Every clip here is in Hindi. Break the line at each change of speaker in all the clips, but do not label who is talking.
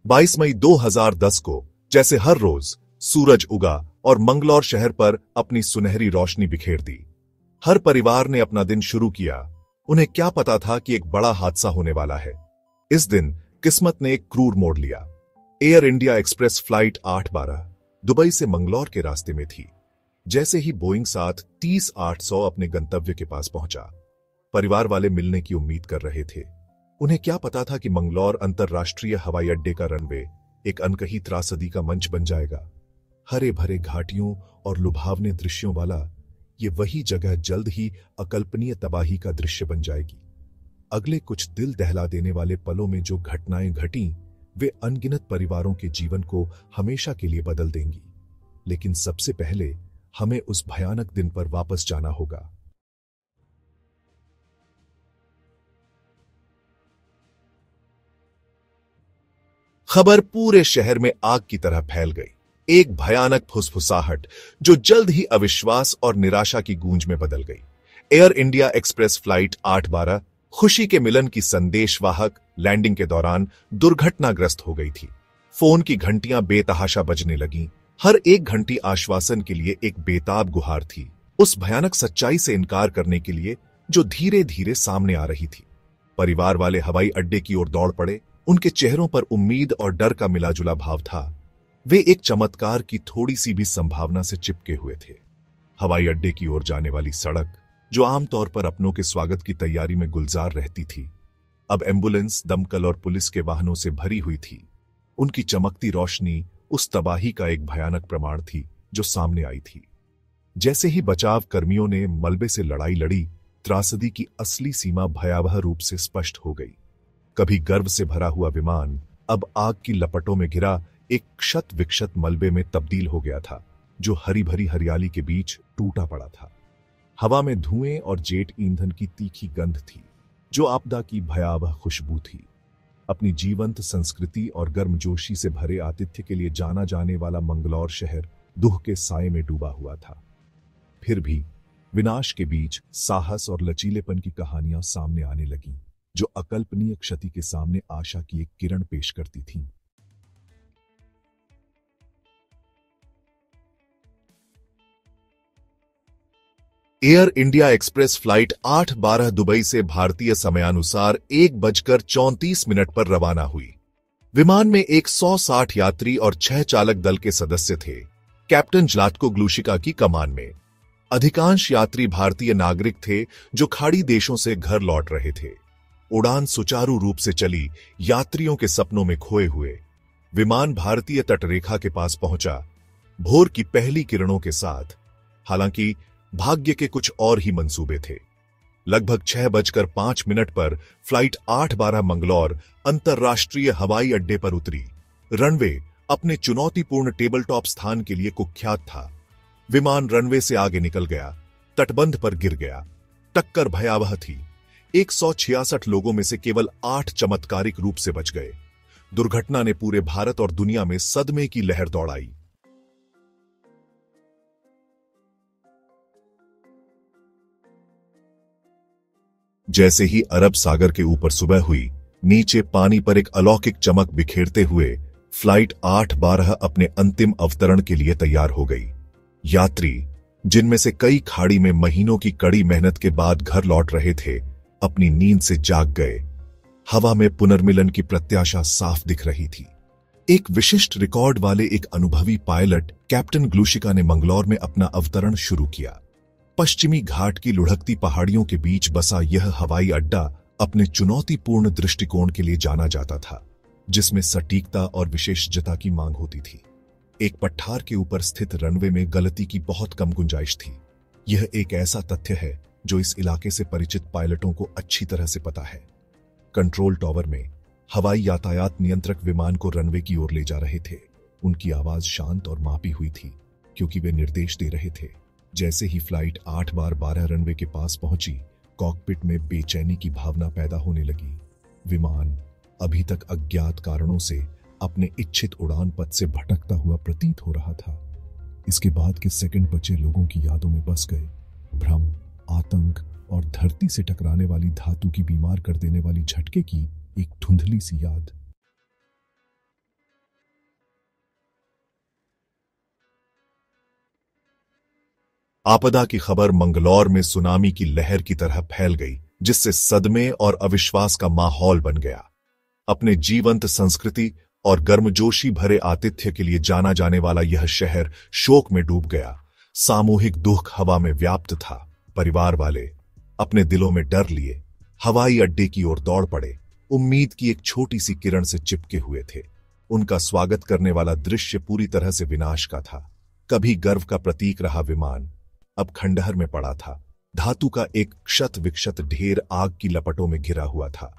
22 मई 2010 को जैसे हर रोज सूरज उगा और मंगलौर शहर पर अपनी सुनहरी रोशनी बिखेर दी। हर परिवार ने अपना दिन शुरू किया। उन्हें क्या पता था कि एक बड़ा हादसा होने वाला है। इस दिन किस्मत ने एक क्रूर मोड़ लिया। Air India express flight 812 Dubai से मंगलौर के रास्ते में थी। जैसे ही बोइंग 737-800 अपने गंतव्य के पास पहुंचा, परिवार वाले मिलने की उम्मीद कर रहे थे। उन्हें क्या पता था कि मंगलौर अंतरराष्ट्रीय हवाई अड्डे का रनवे एक अनकही त्रासदी का मंच बन जाएगा। हरे भरे घाटियों और लुभावने दृश्यों वाला ये वही जगह जल्द ही अकल्पनीय तबाही का दृश्य बन जाएगी। अगले कुछ दिल दहला देने वाले पलों में जो घटनाएं घटीं, वे अनगिनत परिवारों के जीवन को हमेशा के लिए बदल देंगी। लेकिन सबसे पहले हमें उस भयानक दिन पर वापस जाना होगा। खबर पूरे शहर में आग की तरह फैल गई। एक भयानक फुसफुसाहट जो जल्द ही अविश्वास और निराशा की गूंज में बदल गई। एयर इंडिया एक्सप्रेस फ्लाइट 812 खुशी के मिलन की संदेशवाहक लैंडिंग के दौरान दुर्घटनाग्रस्त हो गई थी। फोन की घंटियां बेतहाशा बजने लगीं। हर एक घंटी आश्वासन के लिए एक बेताब गुहार थी, उस भयानक सच्चाई से इनकार करने के लिए जो धीरे धीरे सामने आ रही थी। परिवार वाले हवाई अड्डे की ओर दौड़ पड़े। उनके चेहरों पर उम्मीद और डर का मिलाजुला भाव था। वे एक चमत्कार की थोड़ी सी भी संभावना से चिपके हुए थे। हवाई अड्डे की ओर जाने वाली सड़क, जो आमतौर पर अपनों के स्वागत की तैयारी में गुलजार रहती थी, अब एम्बुलेंस, दमकल और पुलिस के वाहनों से भरी हुई थी। उनकी चमकती रोशनी उस तबाही का एक भयानक प्रमाण थी जो सामने आई थी। जैसे ही बचाव कर्मियों ने मलबे से लड़ाई लड़ी, त्रासदी की असली सीमा भयावह रूप से स्पष्ट हो गई। कभी गर्व से भरा हुआ विमान अब आग की लपटों में घिरा एक क्षत विक्षत मलबे में तब्दील हो गया था, जो हरी भरी हरियाली के बीच टूटा पड़ा था। हवा में धुएं और जेट ईंधन की तीखी गंध थी, जो आपदा की भयावह खुशबू थी। अपनी जीवंत संस्कृति और गर्मजोशी से भरे आतिथ्य के लिए जाना जाने वाला मंगलौर शहर दुह के साए में डूबा हुआ था। फिर भी विनाश के बीच साहस और लचीलेपन की कहानियां सामने आने लगीं, जो अकल्पनीय क्षति के सामने आशा की एक किरण पेश करती थीं। Air India express flight 812 Dubai से भारतीय समयानुसार 1:34 पर रवाना हुई। विमान में 160 यात्री और 6 चालक दल के सदस्य थे। कैप्टन ज्लाटको ग्लुशिका की कमान में। अधिकांश यात्री भारतीय नागरिक थे जो खाड़ी देशों से घर लौट रहे थे। उड़ान सुचारू रूप से चली, यात्रियों के सपनों में खोए हुए। विमान भारतीय तटरेखा के पास पहुंचा, भोर की पहली किरणों के साथ। हालांकि भाग्य के कुछ और ही मंसूबे थे। लगभग 6:05 पर फ्लाइट 812 मंगलौर अंतरराष्ट्रीय हवाई अड्डे पर उतरी। रनवे अपने चुनौतीपूर्ण टेबल टॉप स्थान के लिए कुख्यात था। विमान रनवे से आगे निकल गया, तटबंध पर गिर गया। टक्कर भयावह थी। 166 लोगों में से केवल 8 चमत्कारिक रूप से बच गए। दुर्घटना ने पूरे भारत और दुनिया में सदमे की लहर दौड़ाई। जैसे ही अरब सागर के ऊपर सुबह हुई, नीचे पानी पर एक अलौकिक चमक बिखेरते हुए फ्लाइट 812 अपने अंतिम अवतरण के लिए तैयार हो गई। यात्री, जिनमें से कई खाड़ी में महीनों की कड़ी मेहनत के बाद घर लौट रहे थे, अपनी नींद से जाग गए। हवा में पुनर्मिलन की प्रत्याशा साफ दिख रही थी। एक विशिष्ट रिकॉर्ड वाले एक अनुभवी पायलट कैप्टन ग्लुशिका ने मंगलौर में अपना अवतरण शुरू किया। पश्चिमी घाट की लुढ़कती पहाड़ियों के बीच बसा यह हवाई अड्डा अपने चुनौतीपूर्ण दृष्टिकोण के लिए जाना जाता था, जिसमें सटीकता और विशेषज्ञता की मांग होती थी। एक पठार के ऊपर स्थित रनवे में गलती की बहुत कम गुंजाइश थी। यह एक ऐसा तथ्य है जो इस इलाके से परिचित पायलटों को अच्छी तरह से पता है। कंट्रोल टॉवर में हवाई यातायात नियंत्रक विमान को रनवे की ओर ले जा रहे थे। उनकी आवाज शांत और मापी हुई थी, क्योंकि वे निर्देश दे रहे थे। जैसे ही फ्लाइट 8/12 रनवे के पास पहुंची, कॉकपिट में बेचैनी की भावना पैदा होने लगी। विमान अभी तक अज्ञात कारणों से अपने इच्छित उड़ान पथ से भटकता हुआ प्रतीत हो रहा था। इसके बाद के सेकंड बचे लोगों की यादों में बस गए। भ्रम, आतंक और धरती से टकराने वाली धातु की बीमार कर देने वाली झटके की एक धुंधली सी याद। आपदा की खबर मंगलौर में सुनामी की लहर की तरह फैल गई, जिससे सदमे और अविश्वास का माहौल बन गया। अपने जीवंत संस्कृति और गर्मजोशी भरे आतिथ्य के लिए जाना जाने वाला यह शहर शोक में डूब गया। सामूहिक दुख हवा में व्याप्त था। परिवार वाले अपने दिलों में डर लिए हवाई अड्डे की ओर दौड़ पड़े। उम्मीद की एक छोटी सी किरण से चिपके हुए थे। उनका स्वागत करने वाला दृश्य पूरी तरह से विनाश का था। कभी गर्व का प्रतीक रहा विमान अब खंडहर में पड़ा था। धातु का एक क्षत विक्षत ढेर आग की लपटों में घिरा हुआ था।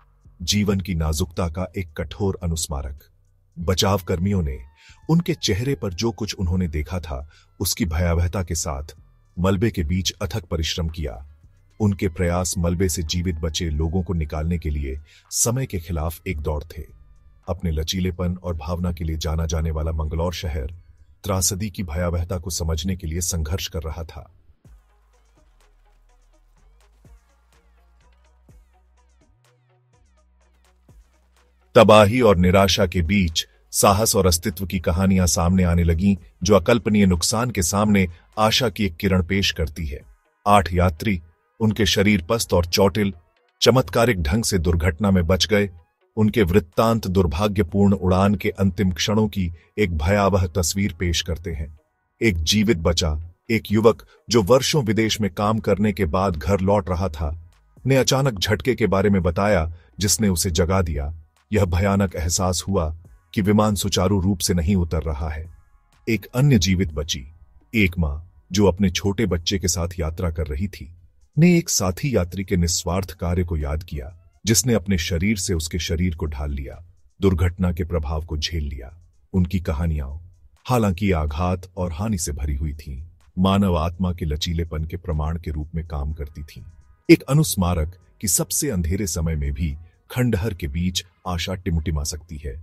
जीवन की नाजुकता का एक कठोर अनुस्मारक। बचाव कर्मियों ने उनके चेहरे पर जो कुछ उन्होंने देखा था उसकी भयावहता के साथ मलबे के बीच अथक परिश्रम किया। उनके प्रयास मलबे से जीवित बचे लोगों को निकालने के लिए समय के खिलाफ एक दौड़ थे। अपने लचीलेपन और भावना के लिए जाना जाने वाला मंगलौर शहर त्रासदी की भयावहता को समझने के लिए संघर्ष कर रहा था। तबाही और निराशा के बीच साहस और अस्तित्व की कहानियां सामने आने लगीं, जो अकल्पनीय नुकसान के सामने आशा की एक किरण पेश करती है। 8 यात्री, उनके शरीर पस्त और चौटिल, चमत्कारिक ढंग से दुर्घटना में बच गए। उनके वृत्तांत दुर्भाग्यपूर्ण उड़ान के अंतिम क्षणों की एक भयावह तस्वीर पेश करते हैं। एक जीवित बचा, एक युवक जो वर्षों विदेश में काम करने के बाद घर लौट रहा था, ने अचानक झटके के बारे में बताया जिसने उसे जगा दिया। यह भयानक एहसास हुआ कि विमान सुचारू रूप से नहीं उतर रहा है। एक अन्य जीवित बची, एक मां जो अपने छोटे बच्चे के साथ यात्रा कर रही थी, ने एक साथी यात्री के निस्वार्थ कार्य को याद किया, जिसने अपने शरीर से उसके शरीर को ढाल लिया, दुर्घटना के प्रभाव को झेल लिया। उनकी कहानियां हालांकि आघात और हानि से भरी हुई थीं, मानव आत्मा के लचीलेपन के प्रमाण के रूप में काम करती थीं। एक अनुस्मारक कि सबसे अंधेरे समय में भी खंडहर के बीच आशा टिमटिमा सकती है।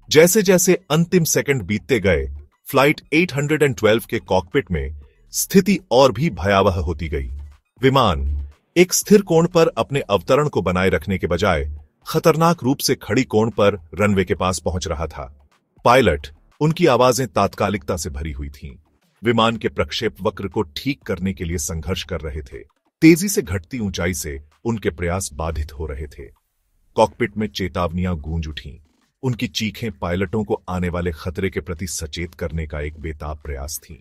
जैसे जैसे अंतिम सेकंड बीतते गए, फ्लाइट 812 के कॉकपिट में स्थिति और भी भयावह होती गई। विमान एक स्थिर कोण पर अपने अवतरण को बनाए रखने के बजाय खतरनाक रूप से खड़ी कोण पर रनवे के पास पहुंच रहा था। पायलट, उनकी आवाजें तात्कालिकता से भरी हुई थीं, विमान के प्रक्षेप वक्र को ठीक करने के लिए संघर्ष कर रहे थे। तेजी से घटती ऊंचाई से उनके प्रयास बाधित हो रहे थे। कॉकपिट में चेतावनियां गूंज उठीं। उनकी चीखें पायलटों को आने वाले खतरे के प्रति सचेत करने का एक बेताब प्रयास थीं।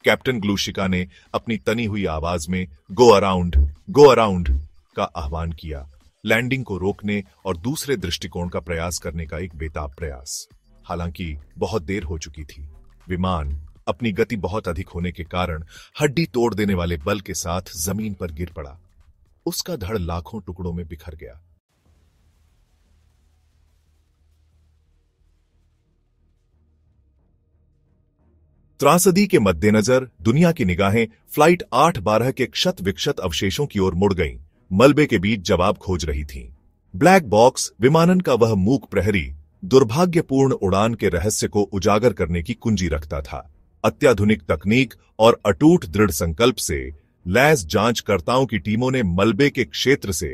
कैप्टन ग्लूशिका ने अपनी तनी हुई आवाज में गो अराउंड का आह्वान किया, लैंडिंग को रोकने और दूसरे दृष्टिकोण का प्रयास करने का एक बेताब प्रयास। हालांकि बहुत देर हो चुकी थी। विमान अपनी गति बहुत अधिक होने के कारण हड्डी तोड़ देने वाले बल के साथ जमीन पर गिर पड़ा। उसका धड़ लाखों टुकड़ों में बिखर गया। त्रासदी के मद्देनजर दुनिया की निगाहें फ्लाइट 812 के क्षत विक्षत अवशेषों की ओर मुड़ गईं। मलबे के बीच जवाब खोज रही थीं। ब्लैक बॉक्स विमानन का वह मूक प्रहरी दुर्भाग्यपूर्ण उड़ान के रहस्य को उजागर करने की कुंजी रखता था। अत्याधुनिक तकनीक और अटूट दृढ़ संकल्प से लैस जांचकर्ताओं की टीमों ने मलबे के क्षेत्र से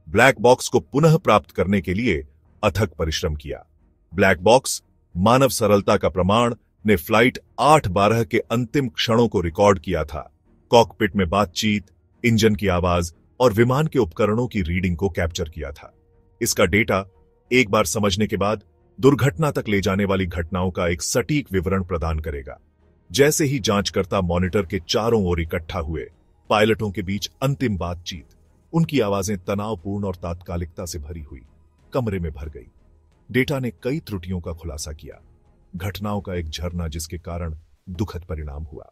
ब्लैक बॉक्स को पुनः प्राप्त करने के लिए अथक परिश्रम किया। ब्लैक बॉक्स, मानव सरलता का प्रमाण, ने फ्लाइट 812 के अंतिम क्षणों को रिकॉर्ड किया था। कॉकपिट में बातचीत, इंजन की आवाज और विमान के उपकरणों की रीडिंग को कैप्चर किया था। इसका डेटा एक बार समझने के बाद दुर्घटना तक ले जाने वाली घटनाओं का एक सटीक विवरण प्रदान करेगा। जैसे ही जांचकर्ता मॉनिटर के चारों ओर इकट्ठा हुए, पायलटों के बीच अंतिम बातचीत, उनकी आवाजें तनावपूर्ण और तात्कालिकता से भरी हुई कमरे में भर गई। डेटा ने कई त्रुटियों का खुलासा किया, घटनाओं का एक झरना जिसके कारण दुखद परिणाम हुआ।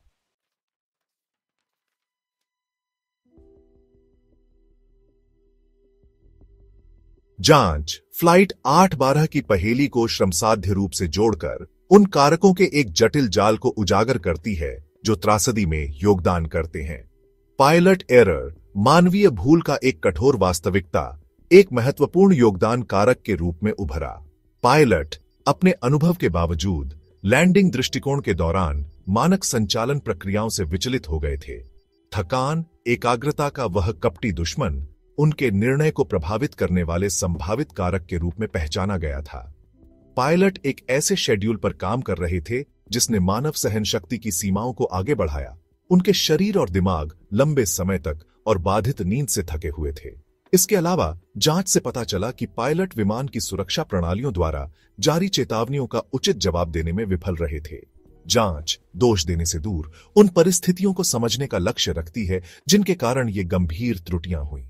जांच फ्लाइट 812 की पहेली को श्रमसाध्य रूप से जोड़कर उन कारकों के एक जटिल जाल को उजागर करती है जो त्रासदी में योगदान करते हैं। पायलट एरर, मानवीय भूल का एक कठोर वास्तविकता, एक महत्वपूर्ण योगदान कारक के रूप में उभरा। पायलट अपने अनुभव के बावजूद लैंडिंग दृष्टिकोण के दौरान मानक संचालन प्रक्रियाओं से विचलित हो गए थे। थकान, एकाग्रता का वह कपटी दुश्मन उनके निर्णय को प्रभावित करने वाले संभावित कारक के रूप में पहचाना गया था। पायलट एक ऐसे शेड्यूल पर काम कर रहे थे जिसने मानव सहन शक्ति की सीमाओं को आगे बढ़ाया। उनके शरीर और दिमाग लंबे समय तक और बाधित नींद से थके हुए थे। इसके अलावा जांच से पता चला कि पायलट विमान की सुरक्षा प्रणालियों द्वारा जारी चेतावनियों का उचित जवाब देने में विफल रहे थे। जांच दोष देने से दूर उन परिस्थितियों को समझने का लक्ष्य रखती है जिनके कारण ये गंभीर त्रुटियां हुई।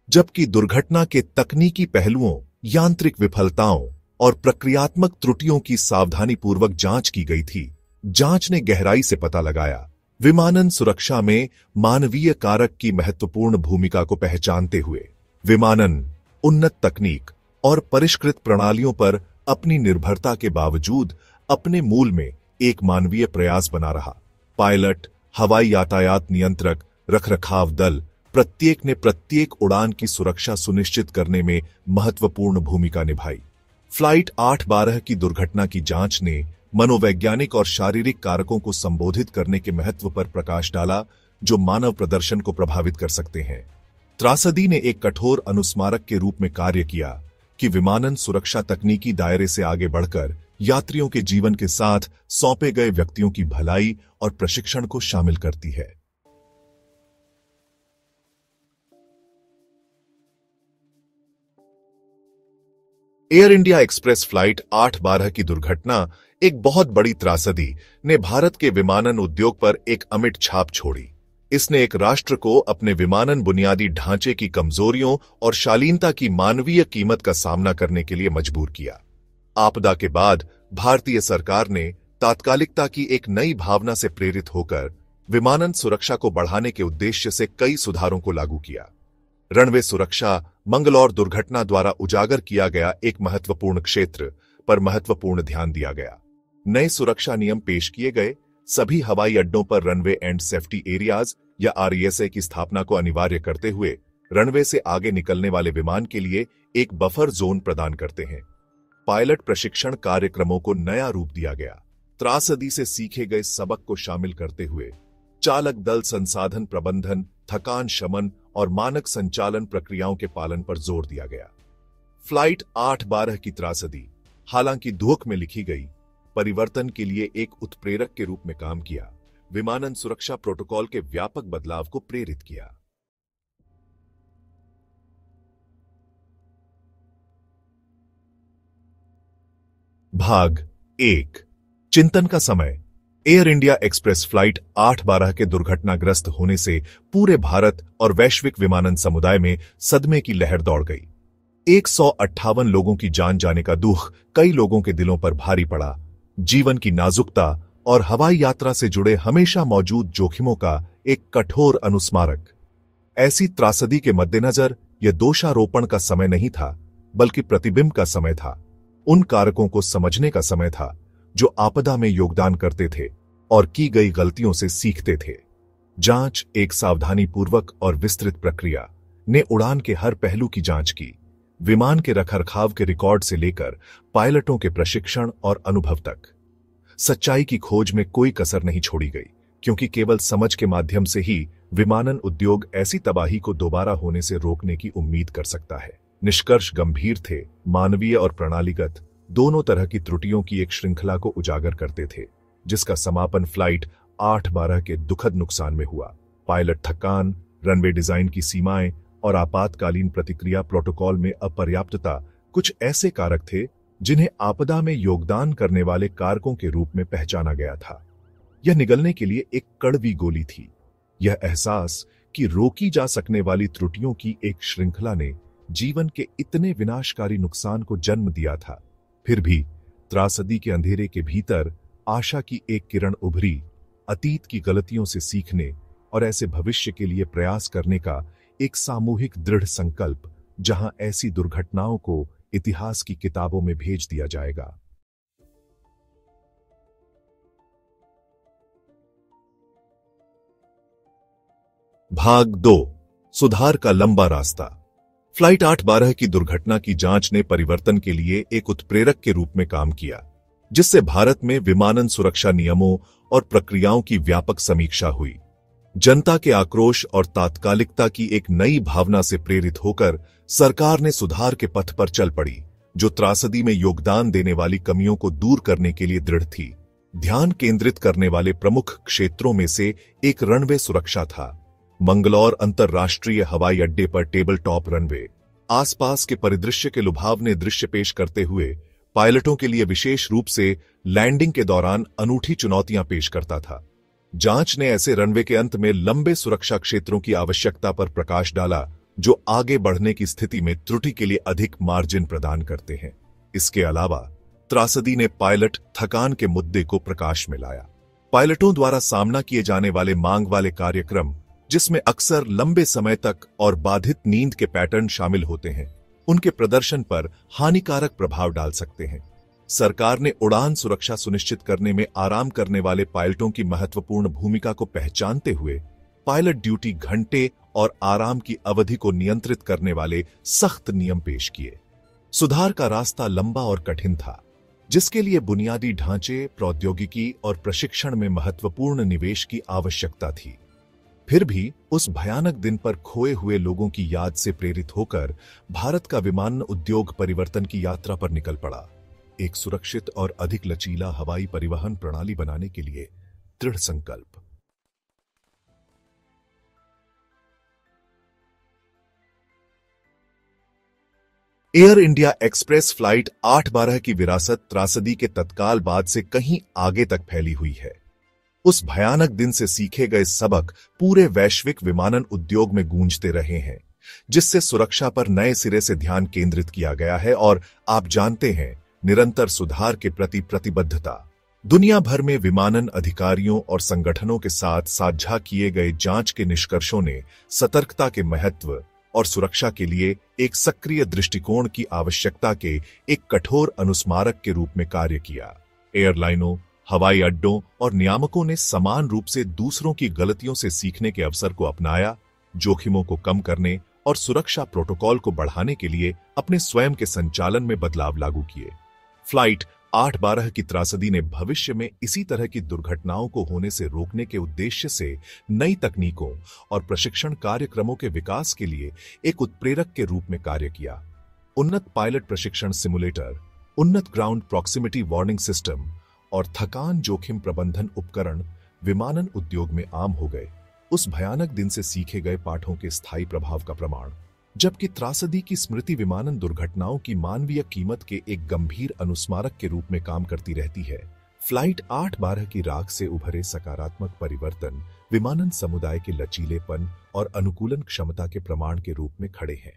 जबकि दुर्घटना के तकनीकी पहलुओं, यांत्रिक विफलताओं और प्रक्रियात्मक त्रुटियों की सावधानीपूर्वक जांच की गई थी, जांच ने गहराई से पता लगाया विमानन सुरक्षा में मानवीय कारक की महत्वपूर्ण भूमिका को पहचानते हुए विमानन उन्नत तकनीक और परिष्कृत प्रणालियों पर अपनी निर्भरता के बावजूद अपने मूल में एक मानवीय प्रयास बना रहा। पायलट, हवाई यातायात नियंत्रक, रखरखाव दल प्रत्येक ने प्रत्येक उड़ान की सुरक्षा सुनिश्चित करने में महत्वपूर्ण भूमिका निभाई। फ्लाइट 812 की दुर्घटना की जांच ने मनोवैज्ञानिक और शारीरिक कारकों को संबोधित करने के महत्व पर प्रकाश डाला जो मानव प्रदर्शन को प्रभावित कर सकते हैं। त्रासदी ने एक कठोर अनुस्मारक के रूप में कार्य किया कि विमानन सुरक्षा तकनीकी दायरे से आगे बढ़कर यात्रियों के जीवन के साथ सौंपे गए व्यक्तियों की भलाई और प्रशिक्षण को शामिल करती है। एयर इंडिया एक्सप्रेस फ्लाइट 812 की दुर्घटना, एक बहुत बड़ी त्रासदी, ने भारत के विमानन उद्योग पर एक अमिट छाप छोड़ी। इसने एक राष्ट्र को अपने विमानन बुनियादी ढांचे की कमजोरियों और शालीनता की मानवीय कीमत का सामना करने के लिए मजबूर किया। आपदा के बाद भारतीय सरकार ने तात्कालिकता की एक नई भावना से प्रेरित होकर विमानन सुरक्षा को बढ़ाने के उद्देश्य से कई सुधारों को लागू किया। रनवे सुरक्षा मंगलौर दुर्घटना द्वारा उजागर किया गया एक महत्वपूर्ण क्षेत्र पर महत्वपूर्ण ध्यान दिया गया। नए सुरक्षा नियम पेश किए गए। सभी हवाई अड्डों पर रनवे एंड सेफ्टी एरियाज या आरईएसए की स्थापना को अनिवार्य करते हुए रनवे से आगे निकलने वाले विमान के लिए एक बफर जोन प्रदान करते हैं। पायलट प्रशिक्षण कार्यक्रमों को नया रूप दिया गया। त्रासदी से सीखे गए सबक को शामिल करते हुए चालक दल संसाधन प्रबंधन, थकान शमन और मानक संचालन प्रक्रियाओं के पालन पर जोर दिया गया। फ्लाइट 812 की त्रासदी, हालांकि दुख में लिखी गई, परिवर्तन के लिए एक उत्प्रेरक के रूप में काम किया, विमानन सुरक्षा प्रोटोकॉल के व्यापक बदलाव को प्रेरित किया। भाग 1, चिंतन का समय। एयर इंडिया एक्सप्रेस फ्लाइट 812 के दुर्घटनाग्रस्त होने से पूरे भारत और वैश्विक विमानन समुदाय में सदमे की लहर दौड़ गई। 158 लोगों की जान जाने का दुख कई लोगों के दिलों पर भारी पड़ा। जीवन की नाजुकता और हवाई यात्रा से जुड़े हमेशा मौजूद जोखिमों का एक कठोर अनुस्मारक। ऐसी त्रासदी के मद्देनजर यह दोषारोपण का समय नहीं था, बल्कि प्रतिबिंब का समय था। उन कारकों को समझने का समय था जो आपदा में योगदान करते थे और की गई गलतियों से सीखते थे। जांच, एक सावधानीपूर्वक और विस्तृत प्रक्रिया, ने उड़ान के हर पहलू की जांच की, विमान के रखरखाव के रिकॉर्ड से लेकर पायलटों के प्रशिक्षण और अनुभव तक। सच्चाई की खोज में कोई कसर नहीं छोड़ी गई, क्योंकि केवल समझ के माध्यम से ही विमानन उद्योग ऐसी तबाही को दोबारा होने से रोकने की उम्मीद कर सकता है। निष्कर्ष गंभीर थे, मानवीय और प्रणालीगत दोनों तरह की त्रुटियों की एक श्रृंखला को उजागर करते थे, जिसका समापन फ्लाइट 812 के दुखद नुकसान में हुआ। पायलट थकान, रनवे डिजाइन की सीमाएं और आपातकालीन प्रतिक्रिया प्रोटोकॉल में अपर्याप्तता कुछ ऐसे कारक थे जिन्हें आपदा में योगदान करने वाले कारकों के रूप में पहचाना गया था। यह निगलने के लिए एक कड़वी गोली थी। यह एहसास कि रोकी जा सकने वाली त्रुटियों की एक श्रृंखला ने जीवन के इतने विनाशकारी नुकसान को जन्म दिया था। फिर भी त्रासदी के अंधेरे के भीतर आशा की एक किरण उभरी, अतीत की गलतियों से सीखने और ऐसे भविष्य के लिए प्रयास करने का एक सामूहिक दृढ़ संकल्प, जहां ऐसी दुर्घटनाओं को इतिहास की किताबों में भेज दिया जाएगा। भाग 2, सुधार का लंबा रास्ता। फ्लाइट 812 की दुर्घटना की जांच ने परिवर्तन के लिए एक उत्प्रेरक के रूप में काम किया, जिससे भारत में विमानन सुरक्षा नियमों और प्रक्रियाओं की व्यापक समीक्षा हुई। जनता के आक्रोश और तात्कालिकता की एक नई भावना से प्रेरित होकर सरकार ने सुधार के पथ पर चल पड़ी, जो त्रासदी में योगदान देने वाली कमियों को दूर करने के लिए दृढ़ थी। ध्यान केंद्रित करने वाले प्रमुख क्षेत्रों में से एक रनवे सुरक्षा था। मंगलौर अंतर्राष्ट्रीय हवाई अड्डे पर टेबल टॉप रनवे आसपास के परिदृश्य के लुभावने दृश्य पेश करते हुए पायलटों के लिए विशेष रूप से लैंडिंग के दौरान अनूठी चुनौतियां पेश करता था। जांच ने ऐसे रनवे के अंत में लंबे सुरक्षा क्षेत्रों की आवश्यकता पर प्रकाश डाला, जो आगे बढ़ने की स्थिति में त्रुटि के लिए अधिक मार्जिन प्रदान करते हैं। इसके अलावा त्रासदी ने पायलट थकान के मुद्दे को प्रकाश में लाया। पायलटों द्वारा सामना किए जाने वाले मांग वाले कार्यक्रम, जिसमें अक्सर लंबे समय तक और बाधित नींद के पैटर्न शामिल होते हैं, उनके प्रदर्शन पर हानिकारक प्रभाव डाल सकते हैं। सरकार ने उड़ान सुरक्षा सुनिश्चित करने में आराम करने वाले पायलटों की महत्वपूर्ण भूमिका को पहचानते हुए पायलट ड्यूटी घंटे और आराम की अवधि को नियंत्रित करने वाले सख्त नियम पेश किए। सुधार का रास्ता लंबा और कठिन था, जिसके लिए बुनियादी ढांचे, प्रौद्योगिकी और प्रशिक्षण में महत्वपूर्ण निवेश की आवश्यकता थी। फिर भी उस भयानक दिन पर खोए हुए लोगों की याद से प्रेरित होकर भारत का विमानन उद्योग परिवर्तन की यात्रा पर निकल पड़ा, एक सुरक्षित और अधिक लचीला हवाई परिवहन प्रणाली बनाने के लिए दृढ़ संकल्प। एयर इंडिया एक्सप्रेस फ्लाइट 8/12 की विरासत त्रासदी के तत्काल बाद से कहीं आगे तक फैली हुई है। उस भयानक दिन से सीखे गए सबक पूरे वैश्विक विमानन उद्योग में गूंजते रहे हैं, जिससे सुरक्षा पर नए सिरे से ध्यान केंद्रित किया गया है और आप जानते हैं, निरंतर सुधार के प्रति प्रतिबद्धता। दुनिया भर में विमानन अधिकारियों और संगठनों के साथ साझा किए गए जांच के निष्कर्षों ने सतर्कता के महत्व और सुरक्षा के लिए एक सक्रिय दृष्टिकोण की आवश्यकता के एक कठोर अनुस्मारक के रूप में कार्य किया। एयरलाइनों, हवाई अड्डों और नियामकों ने समान रूप से दूसरों की गलतियों से सीखने के अवसर को अपनाया, जोखिमों को कम करने और सुरक्षा प्रोटोकॉल को बढ़ाने के लिए अपने स्वयं के संचालन में बदलाव लागू किए। फ्लाइट 8/12 की त्रासदी ने भविष्य में इसी तरह की दुर्घटनाओं को होने से रोकने के उद्देश्य से नई तकनीकों और प्रशिक्षण कार्यक्रमों के विकास के लिए एक उत्प्रेरक के रूप में कार्य किया। उन्नत पायलट प्रशिक्षण सिमुलेटर, उन्नत ग्राउंड प्रॉक्सिमिटी वार्निंग सिस्टम और थकान जोखिम प्रबंधन उपकरण विमानन उद्योग में आम हो गए, उस भयानक दिन से सीखे गए पाठों के स्थायी प्रभाव का प्रमाण। जबकि त्रासदी की स्मृति विमानन दुर्घटनाओं की मानवीय कीमत के एक गंभीर अनुस्मारक के रूप में काम करती रहती है, फ्लाइट 8/12 की राख से उभरे सकारात्मक परिवर्तन विमानन समुदाय के लचीलेपन और अनुकूलन क्षमता के प्रमाण के रूप में खड़े हैं।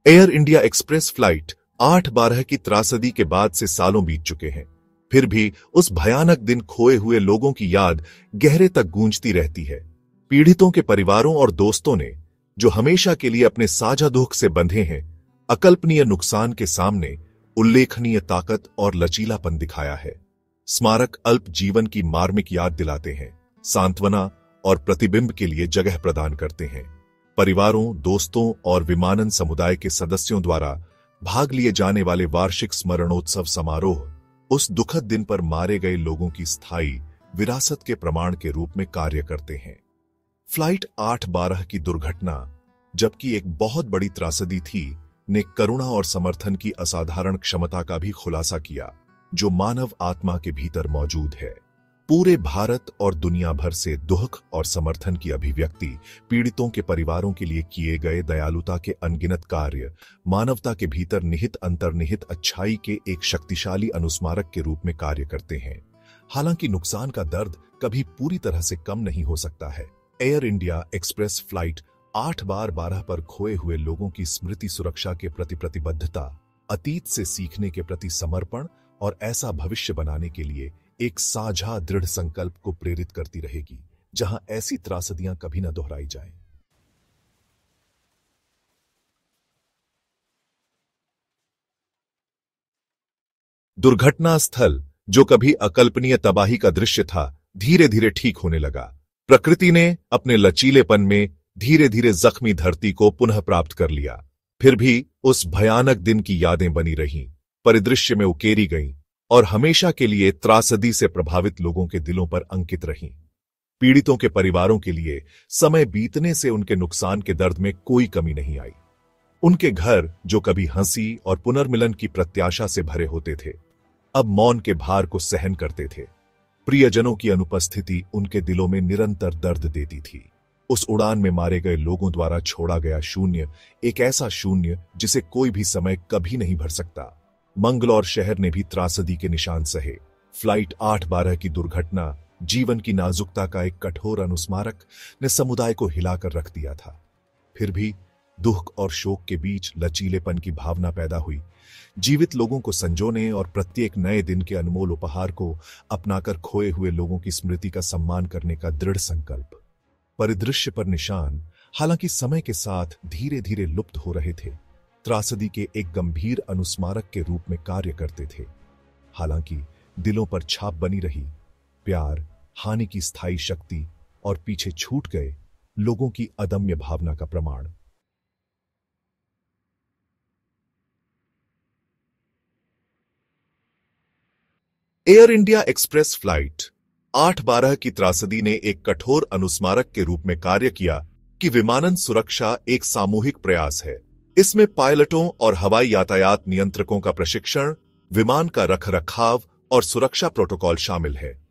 एयर इंडिया एक्सप्रेस फ्लाइट 8/12 की त्रासदी के बाद से सालों बीत चुके हैं, फिर भी उस भयानक दिन खोए हुए लोगों की याद गहरे तक गूंजती रहती है। पीड़ितों के परिवारों और दोस्तों ने, जो हमेशा के लिए अपने साझा दुख से बंधे हैं, अकल्पनीय नुकसान के सामने उल्लेखनीय ताकत और लचीलापन दिखाया है। स्मारक अल्प जीवन की मार्मिक याद दिलाते हैं, सांत्वना और प्रतिबिंब के लिए जगह प्रदान करते हैं। परिवारों, दोस्तों और विमानन समुदाय के सदस्यों द्वारा भाग लिए जाने वाले वार्षिक स्मरणोत्सव समारोह उस दुखद दिन पर मारे गए लोगों की स्थायी विरासत के प्रमाण के रूप में कार्य करते हैं। फ्लाइट 8/12 की दुर्घटना, जबकि एक बहुत बड़ी त्रासदी थी, ने करुणा और समर्थन की असाधारण क्षमता का भी खुलासा किया, जो मानव आत्मा के भीतर मौजूद है। पूरे भारत और दुनिया भर से दुख और समर्थन की अभिव्यक्ति, पीड़ितों के परिवारों के लिए किए गए दयालुता के अनगिनत कार्य, मानवता के भीतर निहित अंतर्निहित अच्छाई के एक शक्तिशाली अनुस्मारक के रूप में कार्य करते हैं। हालांकि नुकसान का दर्द कभी पूरी तरह से कम नहीं हो सकता है। एयर इंडिया एक्सप्रेस फ्लाइट 8/12 पर खोए हुए लोगों की स्मृति सुरक्षा के प्रति प्रतिबद्धता, अतीत से सीखने के प्रति समर्पण और ऐसा भविष्य बनाने के लिए एक साझा दृढ़ संकल्प को प्रेरित करती रहेगी, जहां ऐसी त्रासदियां कभी न दोहराई जाएं। दुर्घटना स्थल, जो कभी अकल्पनीय तबाही का दृश्य था, धीरे धीरे ठीक होने लगा। प्रकृति ने अपने लचीलेपन में धीरे धीरे जख्मी धरती को पुनः प्राप्त कर लिया। फिर भी उस भयानक दिन की यादें बनी रहीं, परिदृश्य में उकेरी गईं और हमेशा के लिए त्रासदी से प्रभावित लोगों के दिलों पर अंकित रहीं। पीड़ितों के परिवारों के लिए समय बीतने से उनके नुकसान के दर्द में कोई कमी नहीं आई। उनके घर, जो कभी हंसी और पुनर्मिलन की प्रत्याशा से भरे होते थे, अब मौन के भार को सहन करते थे। प्रियजनों की अनुपस्थिति उनके दिलों में निरंतर दर्द देती थी। उस उड़ान में मारे गए लोगों द्वारा छोड़ा गया शून्य, एक ऐसा शून्य जिसे कोई भी समय कभी नहीं भर सकता। मंगलौर शहर ने भी त्रासदी के निशान सहे। फ्लाइट 812 की दुर्घटना, जीवन की नाजुकता का एक कठोर अनुस्मारक, ने समुदाय को हिलाकर रख दिया था। फिर भी दुख और शोक के बीच लचीलेपन की भावना पैदा हुई। जीवित लोगों को संजोने और प्रत्येक नए दिन के अनमोल उपहार को अपनाकर खोए हुए लोगों की स्मृति का सम्मान करने का दृढ़ संकल्प। परिदृश्य पर निशान, हालांकि समय के साथ धीरे धीरे लुप्त हो रहे थे, त्रासदी के एक गंभीर अनुस्मारक के रूप में कार्य करते थे। हालांकि दिलों पर छाप बनी रही, प्यार, हानि की स्थायी शक्ति और पीछे छूट गए लोगों की अदम्य भावना का प्रमाण। एयर इंडिया एक्सप्रेस फ्लाइट 812 की त्रासदी ने एक कठोर अनुस्मारक के रूप में कार्य किया कि विमानन सुरक्षा एक सामूहिक प्रयास है। इसमें पायलटों और हवाई यातायात नियंत्रकों का प्रशिक्षण, विमान का रखरखाव और सुरक्षा प्रोटोकॉल शामिल है।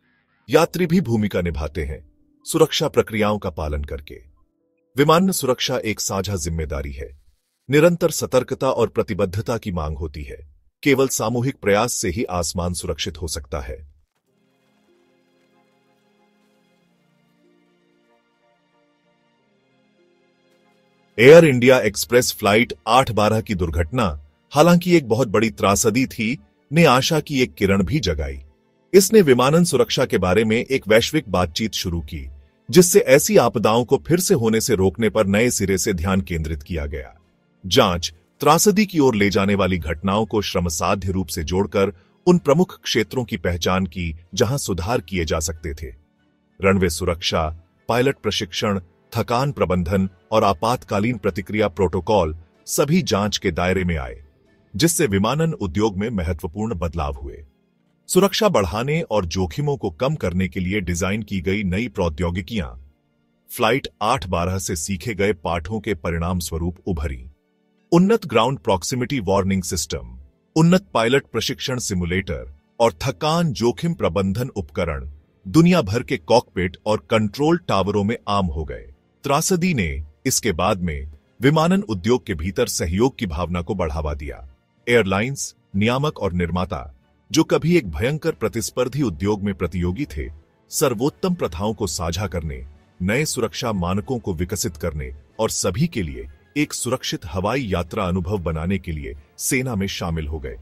यात्री भी भूमिका निभाते हैं, सुरक्षा प्रक्रियाओं का पालन करके। विमानन सुरक्षा एक साझा जिम्मेदारी है। निरंतर सतर्कता और प्रतिबद्धता की मांग होती है। केवल सामूहिक प्रयास से ही आसमान सुरक्षित हो सकता है। एयर इंडिया एक्सप्रेस फ्लाइट 812 की दुर्घटना, हालांकि एक बहुत बड़ी त्रासदी थी, ने आशा की एक किरण भी जगाई। इसने विमानन सुरक्षा के बारे में एक वैश्विक बातचीत शुरू की, जिससे ऐसी आपदाओं को फिर से होने से रोकने पर नए सिरे से ध्यान केंद्रित किया गया। जांच, त्रासदी की ओर ले जाने वाली घटनाओं को श्रमसाध्य रूप से जोड़कर उन प्रमुख क्षेत्रों की पहचान की जहां सुधार किए जा सकते थे। रनवे सुरक्षा, पायलट प्रशिक्षण, थकान प्रबंधन और आपातकालीन प्रतिक्रिया प्रोटोकॉल सभी जांच के दायरे में आए, जिससे विमानन उद्योग में महत्वपूर्ण बदलाव हुए। सुरक्षा बढ़ाने और जोखिमों को कम करने के लिए डिजाइन की गई नई प्रौद्योगिकियां फ्लाइट 812 से सीखे गए पाठों के परिणाम स्वरूप उभरी। उन्नत ग्राउंड प्रॉक्सिमिटी वार्निंग सिस्टम, उन्नत पायलट प्रशिक्षण सिमुलेटर और थकान जोखिम प्रबंधन उपकरण दुनिया भर के कॉकपिट और कंट्रोल टावरों में आम हो गए। त्रासदी ने इसके बाद में विमानन उद्योग के भीतर सहयोग की भावना को बढ़ावा दिया। एयरलाइंस, नियामक और निर्माता, जो कभी एक भयंकर प्रतिस्पर्धी उद्योग में प्रतियोगी थे, सर्वोत्तम प्रथाओं को साझा करने, नए सुरक्षा मानकों को विकसित करने और सभी के लिए एक सुरक्षित हवाई यात्रा अनुभव बनाने के लिए सेना में शामिल हो गए।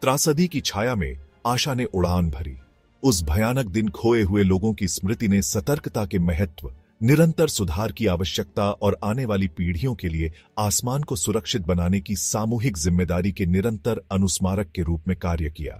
त्रासदी की छाया में आशा ने उड़ान भरी। उस भयानक दिन खोए हुए लोगों की स्मृति ने सतर्कता के महत्व, निरंतर सुधार की आवश्यकता और आने वाली पीढ़ियों के लिए आसमान को सुरक्षित बनाने की सामूहिक जिम्मेदारी के निरंतर अनुस्मारक के रूप में कार्य किया।